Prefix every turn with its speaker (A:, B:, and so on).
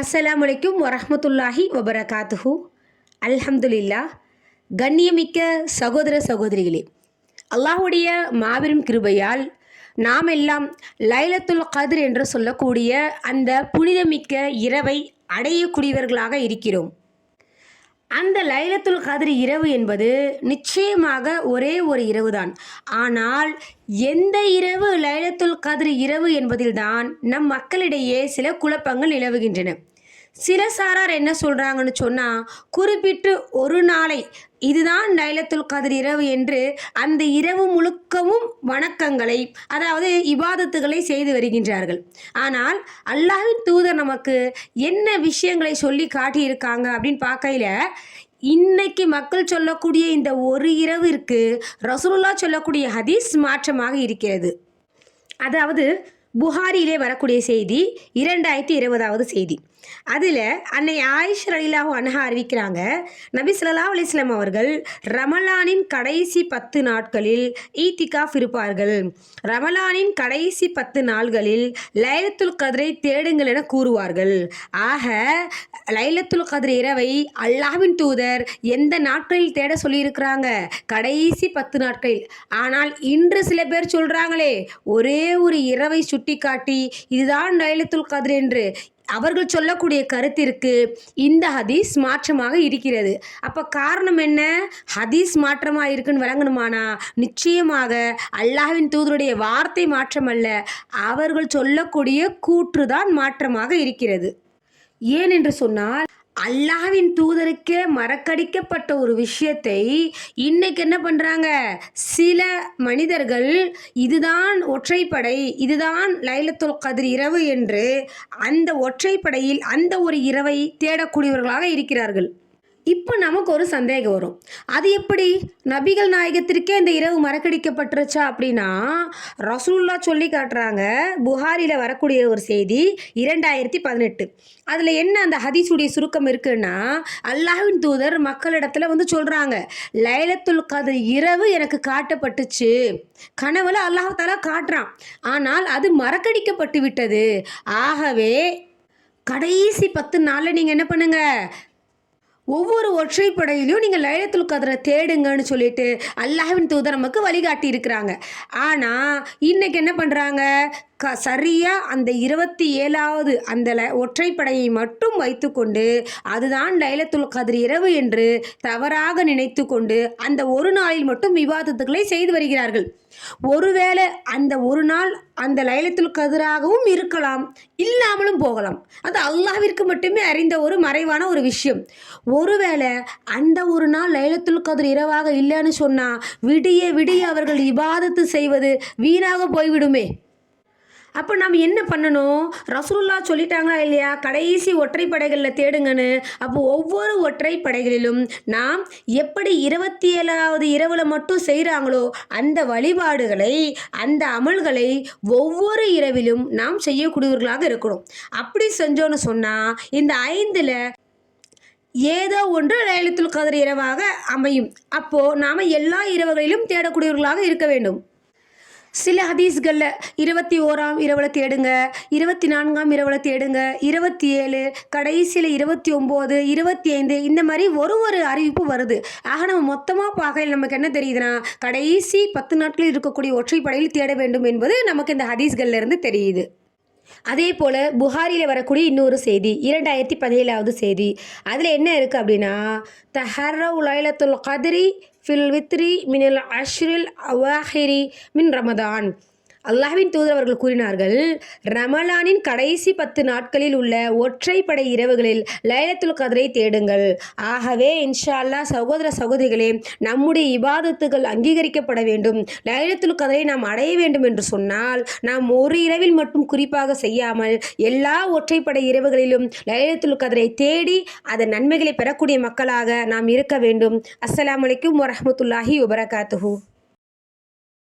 A: அஸ்ஸலாமு அலைக்கும் வரஹ்மத்துல்லாஹி வபரகாத்துஹு. அல்ஹம்துலில்லாஹ். கண்ணியமிக்க சகோதர சகோதரிகளே, அல்லாஹுடைய மாபெரும் கிருபையால் நாம் எல்லாம் லைலத்துல் கத்ர் என்று சொல்லக்கூடிய அந்த புனிதமிக்க இரவை அடையக்கூடியவர்களாக இருக்கிறோம். அந்த லைலத்துல் கத்ர் இரவு என்பது நிச்சயமாக ஒரே ஒரு இரவுதான். ஆனால் எந்த இரவு லைலத்துல் கத்ர் இரவு என்பதில்தான் நம் மக்களிடையே சில குழப்பங்கள் நிலவுகின்றன. சில சாரார் என்ன சொல்கிறாங்கன்னு சொன்னால், குறிப்பிட்டு ஒரு நாளை இதுதான் லைலத்துல் கத்ர் இரவு என்று அந்த இரவு முழுக்கவும் வணக்கங்களை, அதாவது இபாதத்துகளை செய்து வருகின்றார்கள். ஆனால் அல்லாஹ்வின் தூதர் நமக்கு என்ன விஷயங்களை சொல்லி காட்டியிருக்காங்க அப்படின்னு பார்க்கையில், இன்னைக்கு மக்கள் சொல்லக்கூடிய இந்த ஒரு இரவிற்கு ரசூலுல்லாஹ் சொல்லக்கூடிய ஹதீஸ் மாற்றமாக இருக்கிறது. அதாவது புகாரியிலே வரக்கூடிய செய்தி 2020வது செய்தி. அதில் அன்னை ஆயிஷா ரலியல்லாஹு அன்ஹா அறிவிக்கிறாங்க, நபி ஸல்லல்லாஹு அலைஹி வஸல்லம் அவர்கள் ரமலானின் கடைசி 10 நாட்களில் ஈத்திகாஃப் இருப்பார்கள். ரமலானின் கடைசி 10 நாள்களில் லைலத்துல் கத்ரை தேடுங்கள் என கூறுவார்கள். ஆக லைலத்துல் கத்ர் இரவை அல்லாஹ்வின் தூதர் எந்த நாட்களில் தேட சொல்லியிருக்கிறாங்க? கடைசி 10 நாட்களில். ஆனால் இன்று சில பேர் சொல்கிறாங்களே, ஒரே ஒரு இரவை சுட்டி காட்டி இதுதான் லைலத்துல் கத்ர் என்று அவர்கள் சொல்லக்கூடிய கருத்திற்கு இந்த ஹதீஸ் மாற்றமாக இருக்கிறது. அப்போ காரணம் என்ன? ஹதீஸ் மாற்றமாக இருக்குன்னு விளங்கணுமானா நிச்சயமாக அல்லாஹ்வின் தூதருடைய வார்த்தை மாற்றமல்ல, அவர்கள் சொல்லக்கூடிய கூற்றுதான் மாற்றமாக இருக்கிறது. ஏன் என்று சொன்னால், அல்லாஹ்வின் தூதருக்கே மறக்கடிக்கப்பட்ட ஒரு விஷயத்தை இன்னைக்கு என்ன பண்ணுறாங்க, சில மனிதர்கள் இதுதான் ஒற்றைப்படை, இதுதான் லைலத்துல் கத்ர் இரவு என்று அந்த ஒற்றைப்படையில் அந்த ஒரு இரவை தேடக்கூடியவர்களாக இருக்கிறார்கள். இப்போ நமக்கு ஒரு சந்தேகம் வரும், அது எப்படி நபிகள் நாயகத்திற்கே இந்த இரவு மறக்கடிக்கப்பட்டுருச்சா அப்படின்னா, ரசூலுல்லாஹ் சொல்லி காட்டுறாங்க. புகாரியில் வரக்கூடிய ஒரு செய்தி 2018. அதில் என்ன அந்த ஹதீஸுடைய சுருக்கம் இருக்குன்னா, அல்லாஹ்வின் தூதர் மக்களிடத்தில் வந்து சொல்கிறாங்க, லைலத்துல் கத்ர் இரவு எனக்கு காட்டப்பட்டுச்சு, கனவுல அல்லாஹ் தஆலா காட்டுறான், ஆனால் அது மறக்கடிக்கப்பட்டு விட்டது. ஆகவே கடைசி 10 நாளில் நீங்கள் என்ன பண்ணுங்க, ஒவ்வொரு ஒற்றைப்படையிலையும் நீங்கள் லைலத்துல் கத்ரை தேடுங்கன்னு சொல்லிட்டு அல்லாஹ்வின் தூதர் நமக்கு வழிகாட்டி இருக்கிறாங்க. ஆனால் இன்னைக்கு என்ன பண்ணுறாங்க, சரியாக அந்த 27வது அந்த ஒற்றைப்படையை மட்டும் வைத்துக்கொண்டு அதுதான் லைலத்துல் கத்ர் இரவு என்று தவறாக நினைத்து கொண்டு அந்த ஒரு நாளில் மட்டும் விவாதத்துக்களை செய்து வருகிறார்கள். ஒருவேளை அந்த ஒரு நாள் அந்த லைலத்துல் கத்ராகவும் இருக்கலாம், இல்லாமலும் போகலாம். அது அல்லாஹ்விற்கு மட்டுமே அறிந்த ஒரு மறைவான ஒரு விஷயம். ஒருவேளை அந்த ஒரு நாள் லைலத்துல் கத்ர் இரவாக இல்லைன்னு சொன்னால் விடிய விடிய அவர்கள் இபாதத்து செய்வது வீணாக போய்விடுமே. அப்போ நாம் என்ன பண்ணணும்? ரசூலுல்லாஹ் சொல்லிட்டாங்களா இல்லையா, கடைசி ஒற்றைப்படைகளில் தேடுங்கன்னு. அப்போ ஒவ்வொரு ஒற்றைப்படைகளிலும் நாம் எப்படி 27வது இரவில் மட்டும் செய்கிறாங்களோ அந்த வழிபாடுகளை, அந்த அமல்களை ஒவ்வொரு இரவிலும் நாம் செய்யக்கூடியவர்களாக இருக்கணும். அப்படி செஞ்சோன்னு சொன்னால் இந்த 5ல் ஏதோ ஒன்று லைலத்துல் கத்ர் இரவாக அமையும். அப்போது நாம் எல்லா இரவுகளிலும் தேடக்கூடியவர்களாக இருக்க வேண்டும். சில ஹதீஸ்களில் 21ஆம் இரவில் தேடுங்க, 24ஆம் இரவில் தேடுங்க, 27, கடைசியில் 29, 25 இந்த மாதிரி ஒரு அறிவிப்பு வருது. ஆக நம்ம மொத்தமாக பார்க்கையில் நமக்கு என்ன தெரியுதுன்னா, கடைசி 10 நாட்களில் இருக்கக்கூடிய ஒற்றைப்படையில் தேட வேண்டும் என்பது நமக்கு இந்த ஹதீஸ்களில் இருந்து தெரியுது. அதே போல் புகாரியில் வரக்கூடிய இன்னொரு செய்தி 2017வது செய்தி. அதில் என்ன இருக்குது அப்படின்னா, தஹர்ரவு லைலத்துல் கத்ரி ஃபில் வித்ரி மினல் அஷ்ரில் அவாஹிரி மின் ரமதான். அல்லாஹ்வின் தூதர் அவர்கள் கூறினார்கள், ரமலானின் கடைசி 10 நாட்களில் உள்ள ஒற்றைப்படை இரவுகளில் லைலத்துல் கத்ரை தேடுங்கள். ஆகவே இன்ஷா அல்லாஹ் சகோதர சகோதரிகளே, நம்முடைய இபாதத்துகள் அங்கீகரிக்கப்பட வேண்டும், லைலத்துல் கத்ரை நாம் அடைய வேண்டும் என்று சொன்னால் நாம் ஒரு இரவில் மட்டும் குறிப்பாக செய்யாமல் எல்லா ஒற்றைப்படை இரவுகளிலும் லைலத்துல் கத்ரை தேடி அதன் நன்மைகளை பெறக்கூடிய மக்களாக நாம் இருக்க வேண்டும். அஸ்ஸலாமு அலைக்கும் வரஹ்மத்துல்லாஹி வபரகாத்துஹு.